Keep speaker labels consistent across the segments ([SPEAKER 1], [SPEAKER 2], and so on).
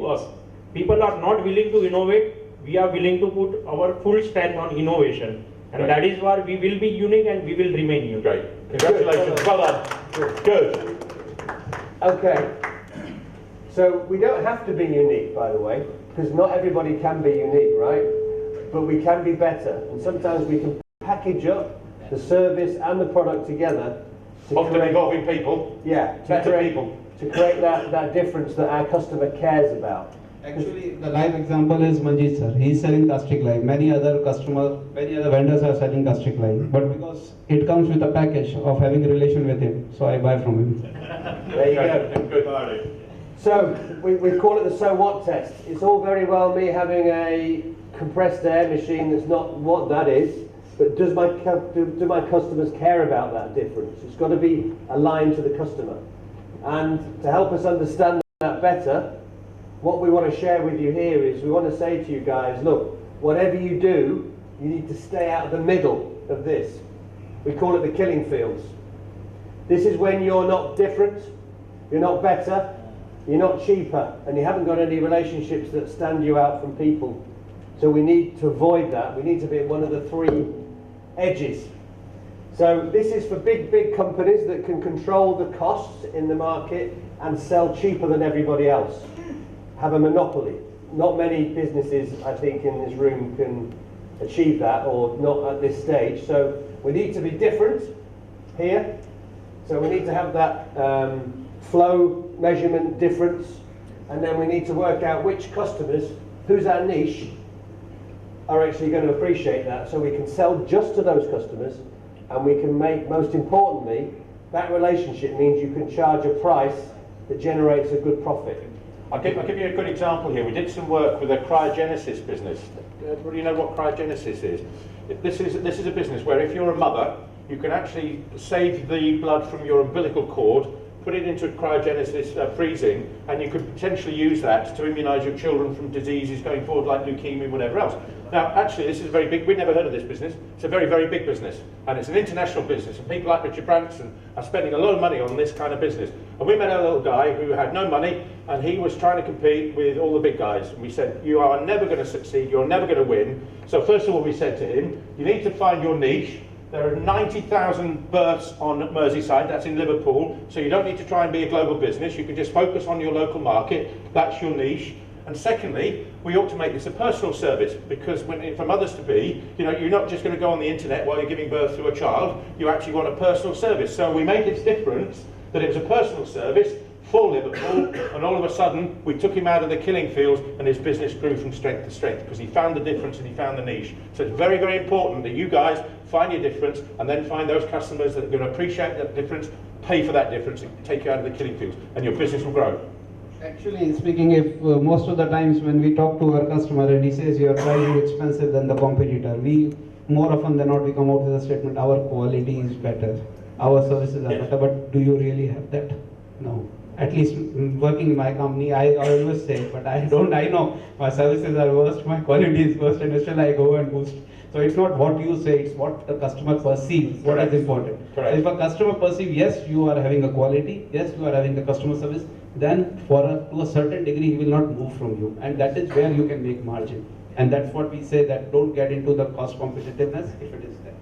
[SPEAKER 1] us. People are not willing to innovate. We are willing to put our full strength on innovation. And that is why we will be unique and we will remain unique.
[SPEAKER 2] Great. Congratulations. Well done. Good.
[SPEAKER 3] Okay. So we don't have to be unique, by the way, because not everybody can be unique, right? But we can be better. And sometimes we can package up the service and the product together.
[SPEAKER 2] Often involving people.
[SPEAKER 3] Yeah.
[SPEAKER 2] Better people.
[SPEAKER 3] To create that difference that our customer cares about.
[SPEAKER 4] Actually, the live example is Manjeet sir. He is selling caustic lime. Many other vendors are selling caustic lime. But because it comes with a package of having a relation with him, so I buy from him.
[SPEAKER 3] There you go.
[SPEAKER 2] Good.
[SPEAKER 3] So, we call it the so what test. It's all very well me having a compressed air machine that's not what that is, but do my customers care about that difference? It's got to be aligned to the customer. And to help us understand that better, what we want to share with you here is we want to say to you guys, look, whatever you do, you need to stay out of the middle of this. We call it the killing fields. This is when you're not different, you're not better, you're not cheaper, and you haven't got any relationships that stand you out from people. So we need to avoid that. We need to be at one of the three edges. So this is for big companies that can control the costs in the market and sell cheaper than everybody else. Have a monopoly. Not many businesses, I think, in this room can achieve that, or not at this stage. So we need to be different here. So we need to have that flow measurement difference, and then we need to work out which customers, who's our niche, are actually going to appreciate that, so we can sell just to those customers, and we can make, most importantly, that relationship means you can charge a price that generates a good profit.
[SPEAKER 2] I'll give you a good example here. We did some work with a cryogenesis business. Do you know what cryogenesis is? This is a business where if you're a mother, you can actually save the blood from your umbilical cord, put it into cryogenesis freezing, and you could potentially use that to immunise your children from diseases going forward like leukemia and whatever else. Now, actually, this is very big. We've never heard of this business. It's a very big business, and it's an international business, and people like Richard Branson are spending a lot of money on this kind of business. And we met a little guy who had no money, and he was trying to compete with all the big guys. And we said, you are never going to succeed. You're never going to win. So first of all, we said to him, you need to find your niche. There are 90,000 births on Merseyside, that's in Liverpool, so you don't need to try and be a global business, you can just focus on your local market, that's your niche. And secondly, we ought to make this a personal service, because for mothers to be, you're not just going to go on the internet while you're giving birth to a child, you actually want a personal service. So we made this difference, that it was a personal service for Liverpool, and all of a sudden we took him out of the killing fields and his business grew from strength to strength because he found the difference and he found the niche. So it's very important that you guys find your difference and then find those customers that are going to appreciate that difference, pay for that difference and take you out of the killing fields, and your business will grow.
[SPEAKER 4] Actually speaking, if most of the times when we talk to our customer and he says your price is expensive than the competitor, we more often than not we come out with a statement, our quality is better, our services are better, but do you really have that? No. At least working in my company, I always say, but I know my services are worst, my quality is worst, and still I go and boost. So it's not what you say, it's what the customer perceives, what is important.
[SPEAKER 2] Correct.
[SPEAKER 4] If a customer perceives, yes, you are having a quality, yes, you are having the customer service, then to a certain degree, he will not move from you. And that is where you can make margin. And that's what we say, that don't get into the cost competitiveness if it is there.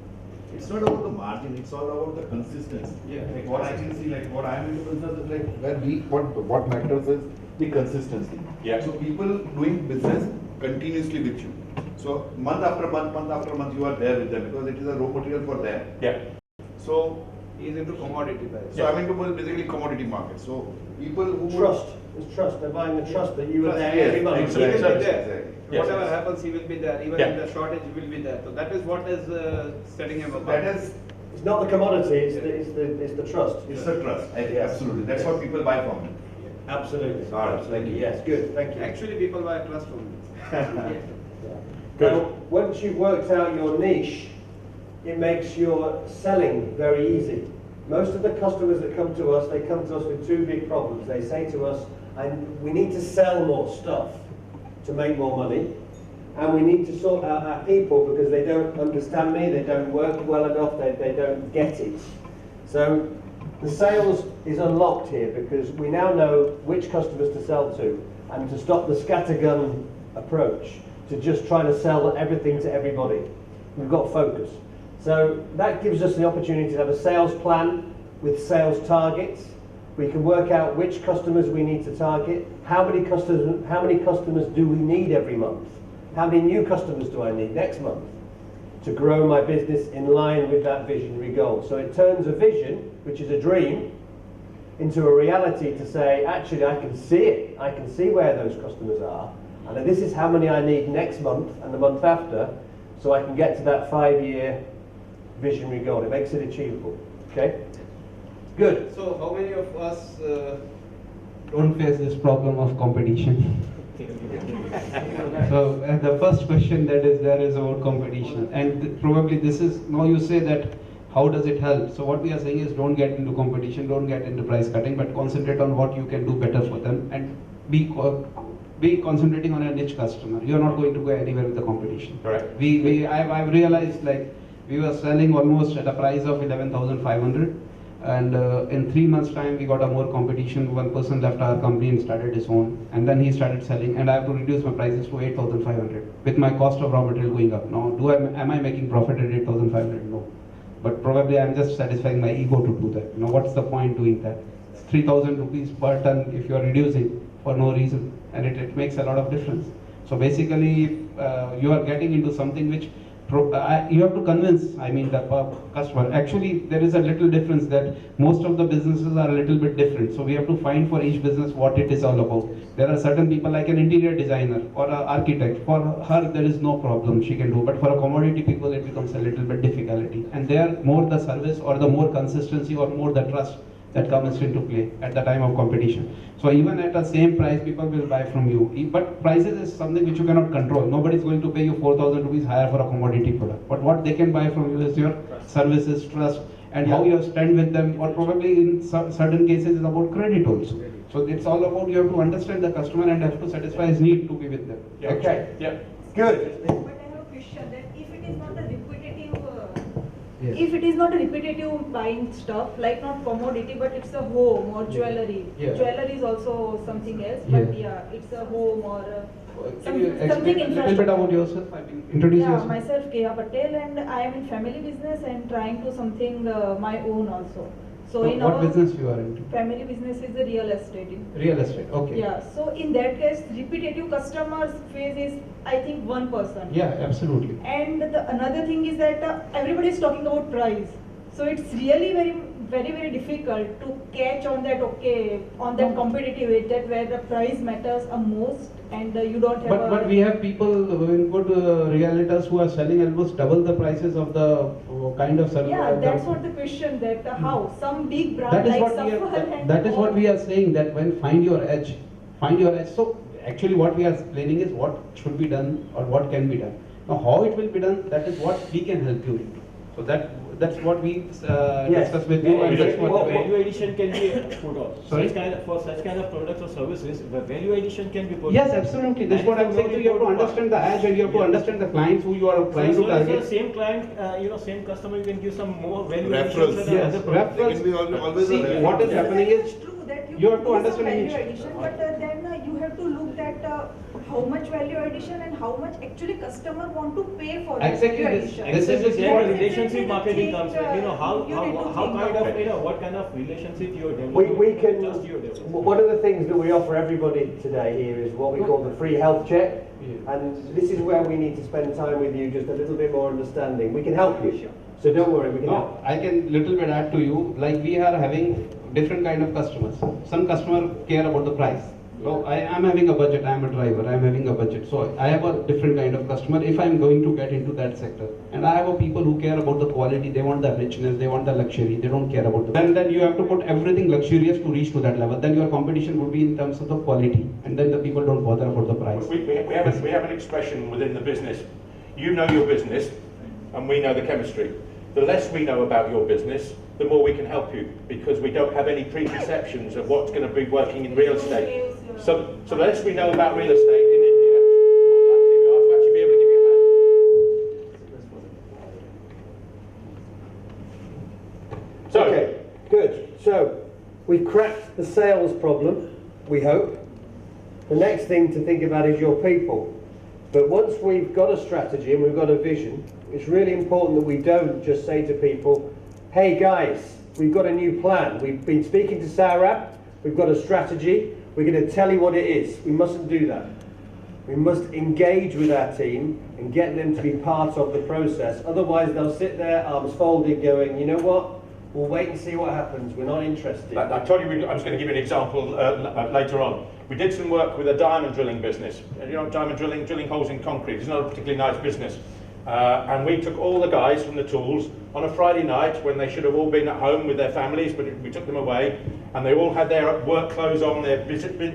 [SPEAKER 5] It's not about the margin, it's all about the consistency. Yeah. Like what I can see, like what I'm into business is like what matters is the consistency.
[SPEAKER 2] Yeah.
[SPEAKER 5] So people doing business continuously with you. So month after month, you are there with them because it is a raw material for them.
[SPEAKER 2] Yeah.
[SPEAKER 5] So
[SPEAKER 4] He's into commodity price.
[SPEAKER 5] So I'm into basically commodity market. So people who
[SPEAKER 3] Trust. It's trust. They're buying the trust that you are there
[SPEAKER 5] Yes,
[SPEAKER 3] every month.
[SPEAKER 5] exactly.
[SPEAKER 4] He will be there.
[SPEAKER 5] Exactly.
[SPEAKER 2] Yes,
[SPEAKER 4] Whatever
[SPEAKER 2] yes.
[SPEAKER 4] happens, he will be there. Even
[SPEAKER 2] Yeah.
[SPEAKER 4] in the shortage, he will be there. So that is what is setting him apart.
[SPEAKER 5] that is
[SPEAKER 3] It's not the commodity, it's the trust.
[SPEAKER 5] it's the trust.
[SPEAKER 3] Yes.
[SPEAKER 5] Absolutely. That's what people buy from me.
[SPEAKER 3] Absolutely.
[SPEAKER 5] All right, thank you.
[SPEAKER 3] Yes, good, thank you.
[SPEAKER 4] Actually, people buy trust from this.
[SPEAKER 3] Now, once you've worked out your niche, it makes your selling very easy. Most of the customers that come to us, they come to us with two big problems. They say to us, we need to sell more stuff to make more money, and we need to sort out our people because they don't understand me, they don't work well enough, they don't get it. So the sales is unlocked here because we now know which customers to sell to. and to stop the scattergun approach to just try to sell everything to everybody. We've got focus. So that gives us the opportunity to have a sales plan with sales targets. We can work out which customers we need to target, how many customers do we need every month, how many new customers do I need next month to grow my business in line with that visionary goal. So it turns a vision, which is a dream, into a reality to say, actually, I can see it. I can see where those customers are, and this is how many I need next month and the month after, so I can get to that 5-year visionary goal. It makes it achievable. Okay? Good.
[SPEAKER 4] So how many of us don't face this problem of competition? So the first question that is there is about competition, and probably this is, now you say that how does it help? So what we are saying is don't get into competition, don't get into price cutting, but concentrate on what you can do better for them, and be concentrating on a niche customer. You are not going to go anywhere with the competition.
[SPEAKER 2] Correct.
[SPEAKER 4] I've realized, like, we were selling almost at a price of 11,500, and in 3 months time we got a more competition. One person left our company and started his own, and then he started selling, and I have to reduce my prices to 8,500 with my cost of raw material going up. Now am I making profit at 8,500? No, but probably I'm just satisfying my ego to do that. What's the point doing that? It's 3,000 rupees per ton if you are reducing for no reason, and it makes a lot of difference. So basically you are getting into something which you have to convince, the customer. Actually, there is a little difference that most of the businesses are a little bit different. So we have to find for each business what it is all about. There are certain people like an interior designer or an architect. For her, there is no problem, she can do. But for a commodity people, it becomes a little bit difficulty. And there, more the service or the more consistency or more the trust that comes into play at the time of competition. So even at the same price, people will buy from you. But prices is something which you cannot control. Nobody is going to pay you 4,000 rupees higher for a commodity product. But what they can buy from you is your services, trust, and how you stand with them, or probably in certain cases is about credit also. So it's all about, you have to understand the customer and have to satisfy his need to be with them.
[SPEAKER 2] Yeah.
[SPEAKER 3] Okay.
[SPEAKER 2] Yeah.
[SPEAKER 3] Good.
[SPEAKER 6] But I have a question that if it is not a repetitive,
[SPEAKER 4] Yes.
[SPEAKER 6] if it is not a repetitive buying stuff, like not commodity, but it's a home or jewelry.
[SPEAKER 4] Yeah.
[SPEAKER 6] Jewelry is also something else,
[SPEAKER 4] Yeah.
[SPEAKER 6] but yeah, it's a home or
[SPEAKER 4] Can you
[SPEAKER 6] something
[SPEAKER 4] explain a little bit about yourself? Introduce
[SPEAKER 6] Yeah,
[SPEAKER 4] yourself.
[SPEAKER 6] myself Keha Patel, and I am in family business and trying to something my own also. So in
[SPEAKER 4] what
[SPEAKER 6] our
[SPEAKER 4] business you are into?
[SPEAKER 6] family business is the real estate.
[SPEAKER 4] Real estate, okay.
[SPEAKER 6] Yeah, so in that case, repetitive customers phase is, I think, 1%.
[SPEAKER 4] Yeah, absolutely.
[SPEAKER 6] And the another thing is that everybody is talking about price. So it's really very difficult to catch on that, on that competitive edge, that where the price matters a most, and you don't have
[SPEAKER 4] But we have people in good realtors who are selling almost double the prices of the kind of service.
[SPEAKER 6] Yeah, that's what the question, that how some big brand
[SPEAKER 4] That is
[SPEAKER 6] like
[SPEAKER 4] what we
[SPEAKER 6] Safal
[SPEAKER 4] are.
[SPEAKER 6] and
[SPEAKER 4] That is what
[SPEAKER 6] all-
[SPEAKER 4] we are saying. That when find your edge, find your edge. So actually, what we are explaining is what should be done or what can be done. Now, how it will be done, that is what we can help you with. So that's what we discuss with you, and that's what.
[SPEAKER 7] Value addition can be put on.
[SPEAKER 4] Sorry?
[SPEAKER 7] For such kind of products or services, the value addition can be put.
[SPEAKER 4] Yes, absolutely. That's what I'm saying. So you have to understand the edge, and you have to understand the clients who you are trying to
[SPEAKER 7] So if
[SPEAKER 4] target.
[SPEAKER 7] the same client, same customer, you can give some more value
[SPEAKER 5] Referrals.
[SPEAKER 7] addition than
[SPEAKER 4] Yes,
[SPEAKER 7] other products.
[SPEAKER 5] There can be always a
[SPEAKER 4] See,
[SPEAKER 5] reference.
[SPEAKER 4] what is happening is
[SPEAKER 6] It's true that
[SPEAKER 4] you have to
[SPEAKER 6] do
[SPEAKER 4] understand
[SPEAKER 6] some
[SPEAKER 4] each.
[SPEAKER 6] value addition, but then you have to look at how much value addition and how much actually customer want to pay for that
[SPEAKER 4] Exactly,
[SPEAKER 6] value
[SPEAKER 4] this-
[SPEAKER 6] addition.
[SPEAKER 4] this is
[SPEAKER 7] Except
[SPEAKER 4] what-
[SPEAKER 7] that relationship marketing comes in. How
[SPEAKER 6] You need to
[SPEAKER 7] kind
[SPEAKER 6] think
[SPEAKER 7] of,
[SPEAKER 6] about
[SPEAKER 7] what kind of relationship you're developing.
[SPEAKER 3] We can,
[SPEAKER 7] Just you're developing.
[SPEAKER 3] one of the things that we offer everybody today here is what we call the free health check. And this is where we need to spend time with you, just a little bit more understanding. We can help you, so don't worry, we can help.
[SPEAKER 4] No, I can little bit add to you. Like, we are having different kind of customers. Some customer care about the price. So I am having a budget. I am a driver. I am having a budget. So I have a different kind of customer if I am going to get into that sector. And I have a people who care about the quality. They want the richness. They want the luxury. They don't care about the. Then you have to put everything luxurious to reach to that level. Then your competition would be in terms of the quality, and then the people don't bother about the price.
[SPEAKER 2] We have an expression within the business. You know your business, and we know the chemistry. The less we know about your business, the more we can help you, because we don't have any preconceptions of what's going to be working in real estate. So the less we know about real estate in India, the more likely we are to actually be able to give you a hand. So,
[SPEAKER 3] Okay, good. So we've cracked the sales problem, we hope. The next thing to think about is your people. But once we've got a strategy and we've got a vision, it's really important that we don't just say to people, hey guys, we've got a new plan. We've been speaking to saurabh, we've got a strategy, we're going to tell you what it is. We mustn't do that. We must engage with our team and get them to be part of the process. Otherwise they'll sit there, arms folded, going, you know what, we'll wait and see what happens, we're not interested.
[SPEAKER 2] I told you I was going to give you an example later on. We did some work with a diamond drilling business. You know, diamond drilling holes in concrete. It's not a particularly nice business. And we took all the guys from the tools on a Friday night when they should have all been at home with their families, but we took them away, and they all had their work clothes on, their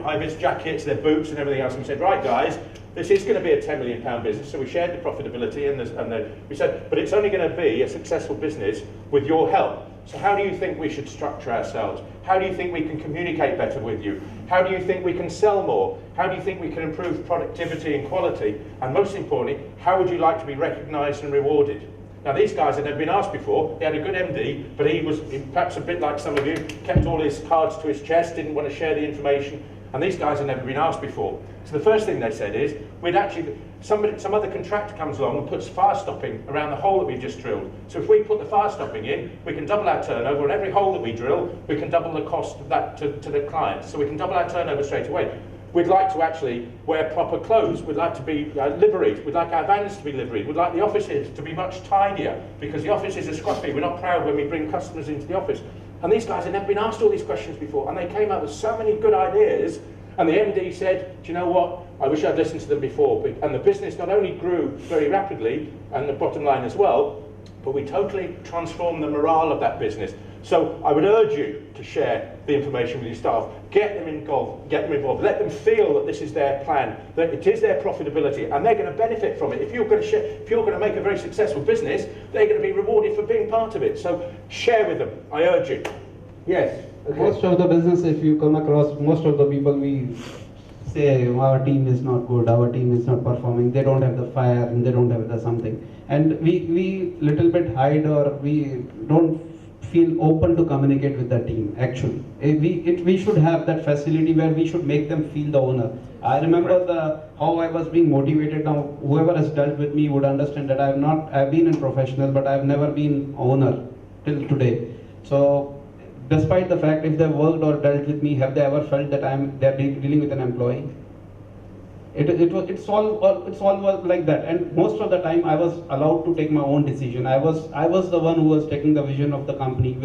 [SPEAKER 2] high-vis jackets, their boots and everything else, and we said, right guys, this is going to be a £10 million business. So we shared the profitability, and we said, but it's only going to be a successful business with your help. So how do you think we should structure ourselves? How do you think we can communicate better with you? How do you think we can sell more? How do you think we can improve productivity and quality? And most importantly, how would you like to be recognised and rewarded? Now these guys had never been asked before. He had a good MD, but he was perhaps a bit like some of you, kept all his cards to his chest, didn't want to share the information. And these guys had never been asked before. So the first thing they said is, we'd actually, some other contractor comes along and puts fire stopping around the hole that we've just drilled. So if we put the fire stopping in, we can double our turnover. On every hole that we drill, we can double the cost of that to the client. So we can double our turnover straight away. We'd like to actually wear proper clothes. We'd like to be liveried. We'd like our vans to be liveried. We'd like the offices to be much tidier, because the offices are scruffy. We're not proud when we bring customers into the office. And these guys had never been asked all these questions before, and they came up with so many good ideas. And the MD said, do you know what, I wish I'd listened to them before. And the business not only grew very rapidly, and the bottom line as well, but we totally transformed the morale of that business. So I would urge you to share the information with your staff, get them involved, let them feel that this is their plan, that it is their profitability, and they're going to benefit from it. If you're going to make a very successful business, they're going to be rewarded for being part of it. So share with them, I urge you.
[SPEAKER 3] Yes. Okay.
[SPEAKER 4] Most of the business, if you come across, most of the people we say our team is not good, our team is not performing, they don't have the fire and they don't have the something. And we little bit hide, or we don't feel open to communicate with the team actually. We should have that facility where we should make them feel the owner. I remember how I was being motivated. Now whoever has dealt with me would understand that I've been in professional, but I've never been owner till today. So despite the fact if they've worked or dealt with me, have they ever felt that they're dealing with an employee? It's all like that. And most of the time I was allowed to take my own decision. I was the one who was taking the vision of the company,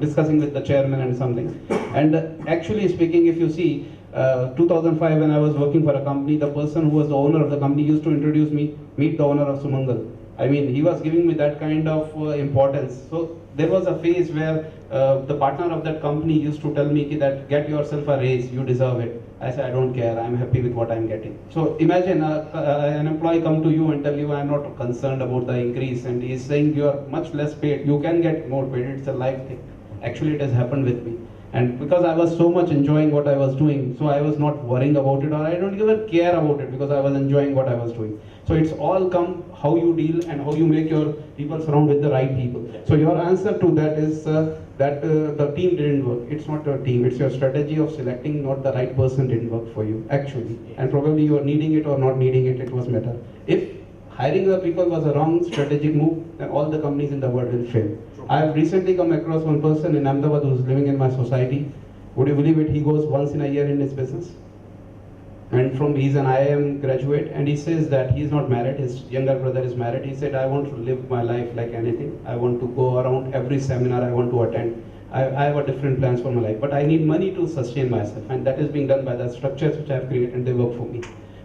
[SPEAKER 4] discussing with the chairman and something. And actually speaking, if you see, 2005 when I was working for a company, the person who was the owner of the company used to introduce me, meet the owner of Sumangal. I mean, he was giving me that kind of importance. So there was a phase where the partner of that company used to tell me that get yourself a raise, you deserve it. I said, I don't care, I'm happy with what I'm getting. So imagine an employee come to you and tell you, I'm not concerned about the increase, and he's saying you are much less paid, you can get more paid, it's a life thing. Actually it has happened with me. And because I was so much enjoying what I was doing, so I was not worrying about it, or I don't even care about it, because I was enjoying what I was doing. So it's all come how you deal and how you make your people surround with the right people. So your answer to that is that the team didn't work. It's not your team, it's your strategy of selecting not the right person didn't work for you, actually. And probably you are needing it or not needing it, it was matter. If hiring the people was a wrong strategic move, then all the companies in the world will fail. I have recently come across one person in Ahmedabad who is living in my society. Would you believe it? He goes once in a year in his business. And he's an IIM graduate, and he says that he's not married, his younger brother is married. He said, I want to live my life like anything. I want to go around every seminar I want to attend. I have a different plans for my life, but I need money to sustain myself, and that is being done by the structures which I have created, and they work for me.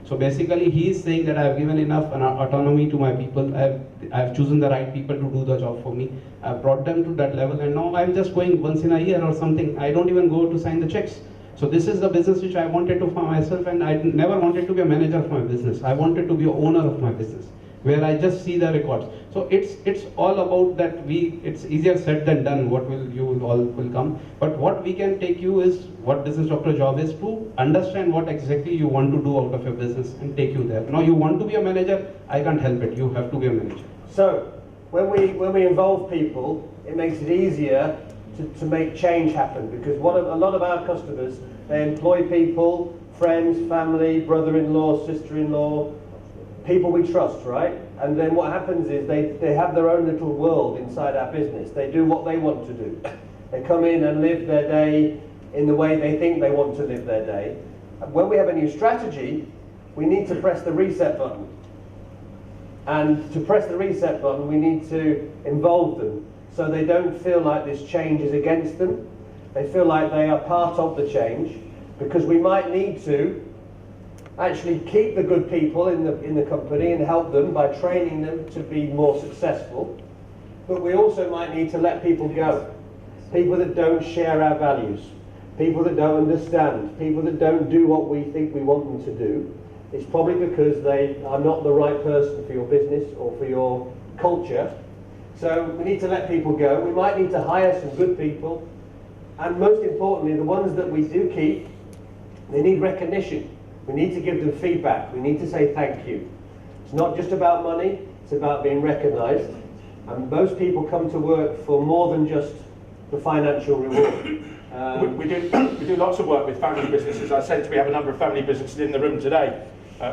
[SPEAKER 4] So basically he is saying that I have given enough autonomy to my people, I have chosen the right people to do the job for me, I have brought them to that level, and now I'm just going once in a year or something. I don't even go to sign the checks. So this is the business which I wanted to for myself, and I never wanted to be a manager of my business. I wanted to be an owner of my business, where I just see the records. So it's all about that. It's easier said than done. What you all will come, but what we can take you is what business doctor job is to understand what exactly you want to do out of your business and take you there. Now you want to be a manager, I can't help it. You have to be a manager.
[SPEAKER 3] So when we involve people, it makes it easier to make change happen, because a lot of our customers, they employ people friends, family, brother-in-law, sister-in-law, people we trust, right? And then what happens is they have their own little world inside our business. They do what they want to do. They come in and live their day in the way they think they want to live their day. And when we have a new strategy, we need to press the reset button. And to press the reset button, we need to involve them so they don't feel like this change is against them. They feel like they are part of the change, because we might need to actually keep the good people in the company and help them by training them to be more successful. But we also might need to let people go. People that don't share our values, people that don't understand, people that don't do what we think we want them to do. It's probably because they are not the right person for your business or for your culture. So we need to let people go. We might need to hire some good people. And most importantly, the ones that we do keep, they need recognition. We need to give them feedback. We need to say thank you. It's not just about money, it's about being recognized. And most people come to work for more than just the financial reward.
[SPEAKER 2] We do lots of work with family businesses. I said we have a number of family businesses in the room today.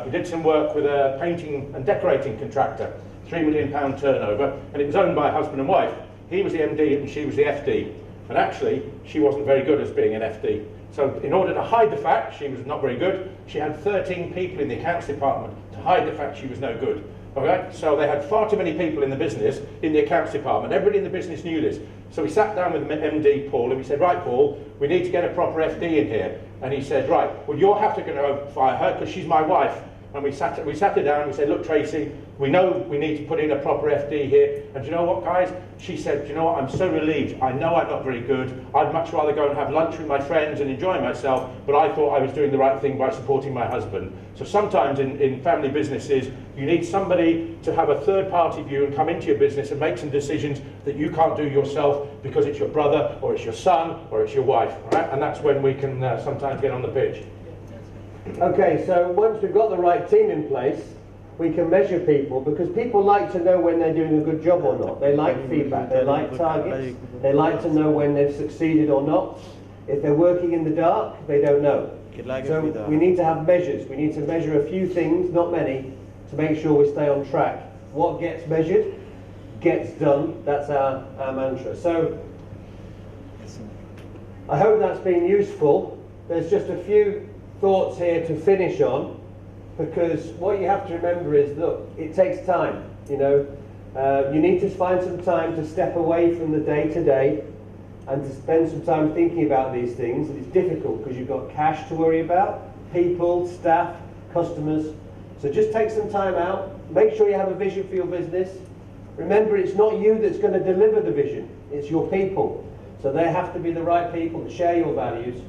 [SPEAKER 2] We did some work with a painting and decorating contractor, £3 million turnover, and it was owned by a husband and wife. He was the MD and she was the FD. And actually, she wasn't very good as being an FD. So in order to hide the fact she was not very good, she had 13 people in the accounts department to hide the fact she was no good. Okay? So they had far too many people in the business, in the accounts department. Everybody in the business knew this. So we sat down with MD Paul and we said, right Paul, we need to get a proper FD in here. And he said, right, well you'll have to go fire her because she's my wife. And we sat her down and we said, look Tracy, we know we need to put in a proper FD here. And do you know what guys? She said, do you know what, I'm so relieved. I know I'm not very good. I'd much rather go and have lunch with my friends and enjoy myself, but I thought I was doing the right thing by supporting my husband. So sometimes in family businesses, you need somebody to have a third party view and come into your business and make some decisions that you can't do yourself because it's your brother or it's your son or it's your wife. All right? And that's when we can sometimes get on the pitch.
[SPEAKER 3] Okay, so once we've got the right team in place, we can measure people, because people like to know when they're doing a good job or not. They like feedback, they like targets, they like to know when they've succeeded or not. If they're working in the dark, they don't know. So we need to have measures. We need to measure a few things, not many, to make sure we stay on track. What gets measured gets done. That's our mantra. So I hope that's been useful. There's just a few thoughts here to finish on, because what you have to remember is, look, it takes time. You know, you need to find some time to step away from the day-to-day and to spend some time thinking about these things. And it's difficult because you've got cash to worry about, people, staff, customers. So just take some time out, make sure you have a vision for your business. Remember, it's not you that's going to deliver the vision, it's your people. So they have to be the right people that share your values.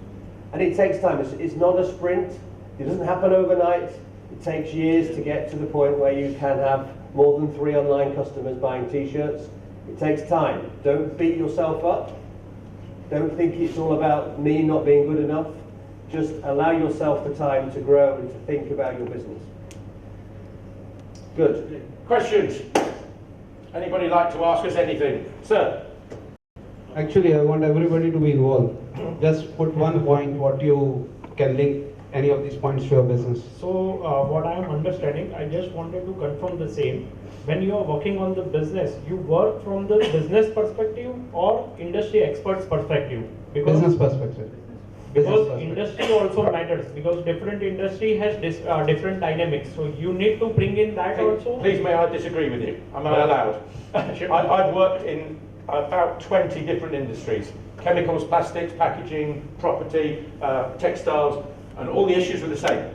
[SPEAKER 3] And it takes time. It's not a sprint. It doesn't happen overnight. It takes years to get to the point where you can have more than 3 online customers buying t-shirts. It takes time. Don't beat yourself up. Don't think it's all about me not being good enough. Just allow yourself the time to grow and to think about your business. Good.
[SPEAKER 2] Questions? Anybody like to ask us anything? Sir?
[SPEAKER 4] Actually, I want everybody to be involved. Just put one point, what you can link any of these points to your business.
[SPEAKER 1] So what I am understanding, I just wanted to confirm the same. When you are working on the business, you work from the business perspective or industry experts perspective?
[SPEAKER 4] Business perspective.
[SPEAKER 1] Because industry also matters, because different industry has different dynamics. So you need to bring in that also.
[SPEAKER 2] Please may I disagree with you? Am I allowed? I've worked in about 20 different industries. Chemicals, plastics, packaging, property, textiles, and all the issues were the same.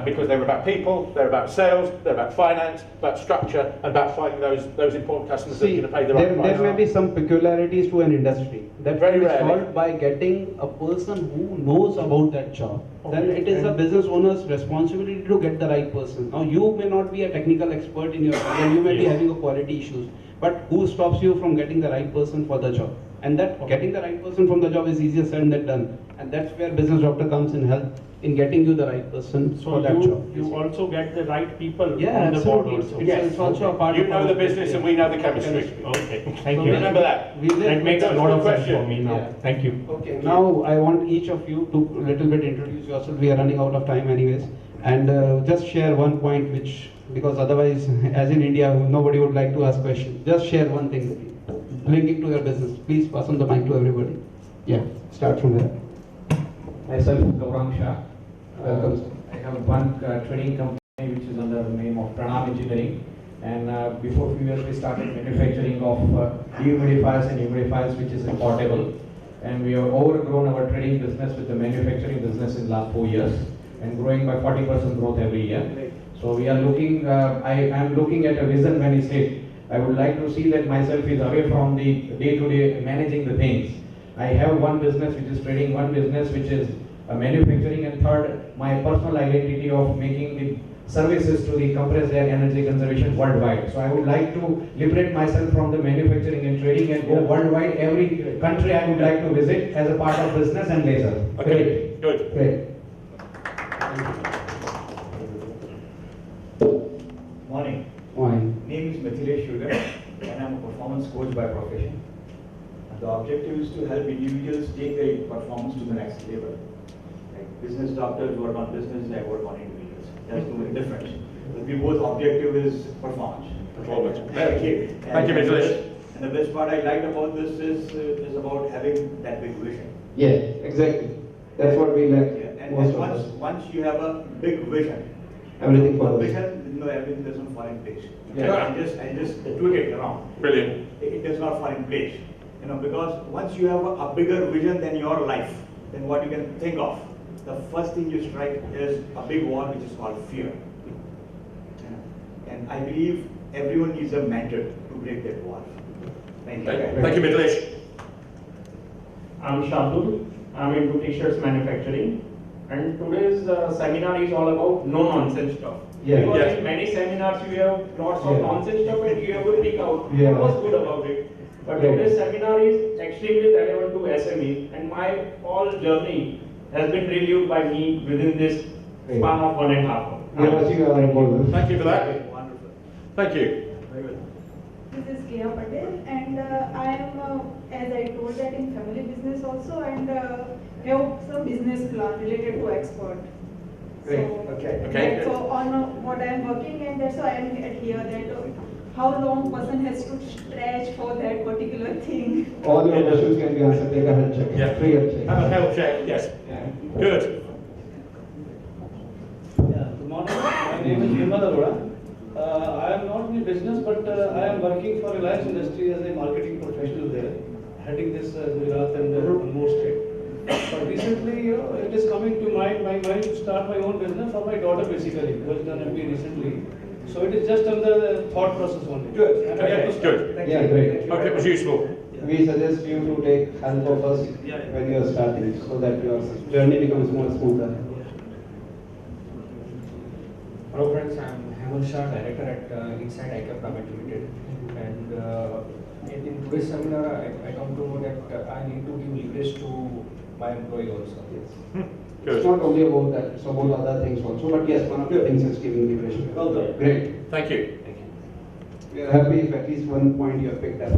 [SPEAKER 2] Because they were about people, they're about sales, they're about finance, about structure, and about finding those important customers that are going to pay the right price.
[SPEAKER 4] There may be some peculiarities to an industry that
[SPEAKER 2] Very
[SPEAKER 4] is
[SPEAKER 2] rarely.
[SPEAKER 4] solved by getting a person who knows about that job. Then it is the business owner's responsibility to get the right person. Now you may not be a technical expert in your field, you may be having a quality issues, but who stops you from getting the right person for the job? And that getting the right person from the job is easier said than done. And that's where business doctor comes in help in getting you the right person
[SPEAKER 1] So
[SPEAKER 4] for that job.
[SPEAKER 1] you also get the right people
[SPEAKER 4] Yeah,
[SPEAKER 1] on the board
[SPEAKER 4] absolutely.
[SPEAKER 1] also.
[SPEAKER 4] It's also a part
[SPEAKER 2] You
[SPEAKER 4] of
[SPEAKER 2] know
[SPEAKER 4] our
[SPEAKER 2] the business and we know the chemistry.
[SPEAKER 1] Okay, thank
[SPEAKER 4] So
[SPEAKER 1] you.
[SPEAKER 2] Remember that.
[SPEAKER 4] We live
[SPEAKER 1] That makes a
[SPEAKER 4] with
[SPEAKER 1] lot of
[SPEAKER 2] Good
[SPEAKER 1] sense for
[SPEAKER 2] question.
[SPEAKER 1] me now.
[SPEAKER 4] Yeah.
[SPEAKER 1] Thank you.
[SPEAKER 4] Okay, now I want each of you to little bit introduce yourself. We are running out of time anyways. And just share one point which, because otherwise, as in India, nobody would like to ask questions. Just share one thing linking to your business. Please pass on the mic to everybody. Yeah, start from there.
[SPEAKER 8] Myself, Gaurang Shah.
[SPEAKER 4] Welcome.
[SPEAKER 8] I have one trading company which is under the name of Pranam Engineering. And before few years we started manufacturing of dehumidifiers and humidifiers, which is portable. And we have overgrown our trading business with the manufacturing business in last 4 years and growing by 40% growth every year. So we are looking, I am looking at a vision when he said, I would like to see that myself is away from the day-to-day managing the things. I have one business which is trading, one business which is manufacturing, and third, my personal identity of making the services to the compressed air energy conservation worldwide. So I would like to liberate myself from the manufacturing and trading and go worldwide. Every country I would like to visit as a part of business and leisure.
[SPEAKER 2] Okay, good.
[SPEAKER 4] Great.
[SPEAKER 9] Morning.
[SPEAKER 4] Fine.
[SPEAKER 9] Name is Matthew Levington and I'm a performance coach by profession. And the objective is to help individuals take their performance to the next level. Like business doctors work on business, I work on individuals. That's the difference. But we both objective is performance.
[SPEAKER 2] Performance.
[SPEAKER 9] Okay.
[SPEAKER 2] Thank you, Mr. Lish.
[SPEAKER 9] And the best part I liked about this is about having that big vision.
[SPEAKER 4] Yeah, exactly. That's what we lack.
[SPEAKER 9] Yeah. And
[SPEAKER 4] Most of
[SPEAKER 9] once,
[SPEAKER 4] us.
[SPEAKER 9] once you have a big vision,
[SPEAKER 4] Everything follows.
[SPEAKER 9] vision, everything doesn't fall in place.
[SPEAKER 4] Yeah.
[SPEAKER 9] I just tweak it around.
[SPEAKER 2] Brilliant.
[SPEAKER 9] It does not fall in place. Because once you have a bigger vision than your life, than what you can think of, the first thing you strike is a big wall which is called fear. And I believe everyone needs a mentor to break that wall. Thank you.
[SPEAKER 2] Thank you, Mr. Lish.
[SPEAKER 1] I'm Shardul. I'm into t-shirts manufacturing. And today's seminar is all about no-nonsense stuff.
[SPEAKER 4] Yeah.
[SPEAKER 1] Because
[SPEAKER 2] Yes.
[SPEAKER 1] in many seminars you have lots of
[SPEAKER 4] Yeah.
[SPEAKER 1] nonsense stuff and you have to pick out
[SPEAKER 4] Yeah.
[SPEAKER 1] what's good about it. But
[SPEAKER 4] Right.
[SPEAKER 1] today's seminar is extremely relevant to SMEs, and my whole journey has been reviewed by me within this
[SPEAKER 4] Right.
[SPEAKER 1] span of 1.5 hours.
[SPEAKER 4] We are watching our involvement.
[SPEAKER 2] Thank you for that.
[SPEAKER 9] Wonderful.
[SPEAKER 2] Thank you.
[SPEAKER 9] Very well.
[SPEAKER 6] This is Kia Patel, and I am, as I told that in family business also, and have some business plan related to export.
[SPEAKER 3] Great,
[SPEAKER 6] So,
[SPEAKER 3] okay.
[SPEAKER 2] Okay.
[SPEAKER 6] So on what I am working, and that's why I am at here, that how long person has to stretch for that particular thing.
[SPEAKER 4] All your questions can be answered. Take a health check.
[SPEAKER 2] Yeah.
[SPEAKER 4] Free health check.
[SPEAKER 2] Have a health check, yes. Good.
[SPEAKER 10] Yeah, good morning. My name is Nirmal Arora. I am not in business, but I am working for Reliance Industry as a marketing professional there, heading this Gujarat and one more state. But recently, it is coming to my mind to start my own business for my daughter basically, who has done MBA recently. So it is just under the thought process only.
[SPEAKER 3] Good.
[SPEAKER 10] And
[SPEAKER 2] Okay,
[SPEAKER 10] I have to start.
[SPEAKER 2] good.
[SPEAKER 3] Thank
[SPEAKER 4] Yeah,
[SPEAKER 3] you.
[SPEAKER 4] great.
[SPEAKER 3] Thank you
[SPEAKER 2] Hope
[SPEAKER 3] very
[SPEAKER 2] it was
[SPEAKER 3] much.
[SPEAKER 2] useful.
[SPEAKER 4] We suggest you to take help of us when you are starting, so that your journey becomes more smoother.
[SPEAKER 11] Hello friends, I am Hemant Shah, director at Inside ICAP Private Limited. And in today's seminar, I come to know that I need to give leverage to my employee also.
[SPEAKER 4] It's
[SPEAKER 2] Good.
[SPEAKER 4] not only about that, it's about other things also. But yes, one of the things is giving liberation.
[SPEAKER 3] Well done.
[SPEAKER 4] Great.
[SPEAKER 2] Thank you.
[SPEAKER 4] We are happy if at least one point you have picked up.